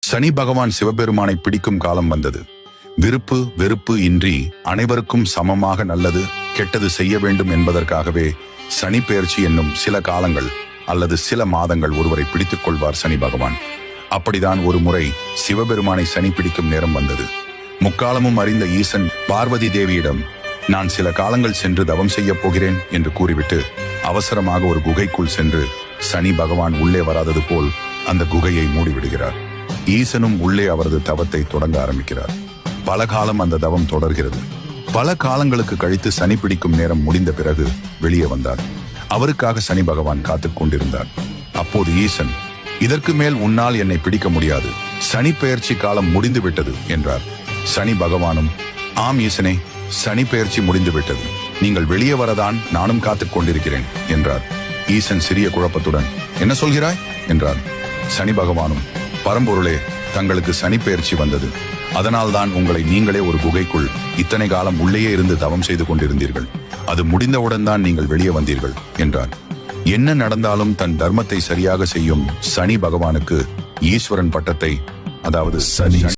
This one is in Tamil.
சனி பகவான் சிவபெருமானை பிடிக்கும் காலம் வந்தது. விருப்பு வெறுப்பு இன்றி அனைவருக்கும் சமமாக நல்லது கெட்டது செய்ய வேண்டும் என்பதற்காகவே சனி பெயர்ச்சி என்னும் சில காலங்கள் அல்லது சில மாதங்கள் ஒருவரை பிடித்துக் கொள்வார் சனி பகவான். அப்படிதான் ஒரு முறை சிவபெருமானை சனி பிடிக்கும் நேரம் வந்தது. முக்காலமும் அறிந்த ஈசன் பார்வதி தேவியிடம், நான் சில காலங்கள் சென்று தவம் செய்ய போகிறேன் என்று கூறிவிட்டு அவசரமாக ஒரு குகைக்குள் சென்று சனி பகவான் உள்ளே வராதது போல் அந்த குகையை மூடிவிடுகிறார். ஈசனும் உள்ளே அவரது தவத்தை தொடங்க ஆரம்பிக்கிறார். பல காலம் அந்த தவம் தொடர்கிறது. பல காலங்களுக்கு கழித்து சனி பிடிக்கும் நேரம் முடிந்த பிறகு வெளியே வந்தார். அவருக்காக சனி பகவான் காத்துக் கொண்டிருந்தார். அப்போது ஈசன், இதற்கு மேல் உன்னால் என்னை பிடிக்க முடியாது, சனி பெயர்ச்சி காலம் முடிந்து விட்டது என்றார். சனி பகவானும், ஆம் ஈசனே, சனி பெயர்ச்சி முடிந்து விட்டது, நீங்கள் வெளியே வரதான் நானும் காத்துக் கொண்டிருக்கிறேன் என்றார். ஈசன் சிறிய குழப்பத்துடன், என்ன சொல்கிறாய் என்றார். சனி பகவானும், பரம்பொருளே, தங்களுக்கு சனி பெயர்ச்சி வந்தது, அதனால்தான் உங்களை நீங்களே ஒரு குகைக்குள் இத்தனை காலம் உள்ளேயே இருந்து தவம் செய்து கொண்டிருந்தீர்கள். அது முடிந்தவுடன் தான் நீங்கள் வெளியே வந்தீர்கள் என்றார். என்ன நடந்தாலும் தன் தர்மத்தை சரியாக செய்யும் சனி பகவானுக்கு ஈஸ்வரன் பட்டத்தை, அதாவது சனி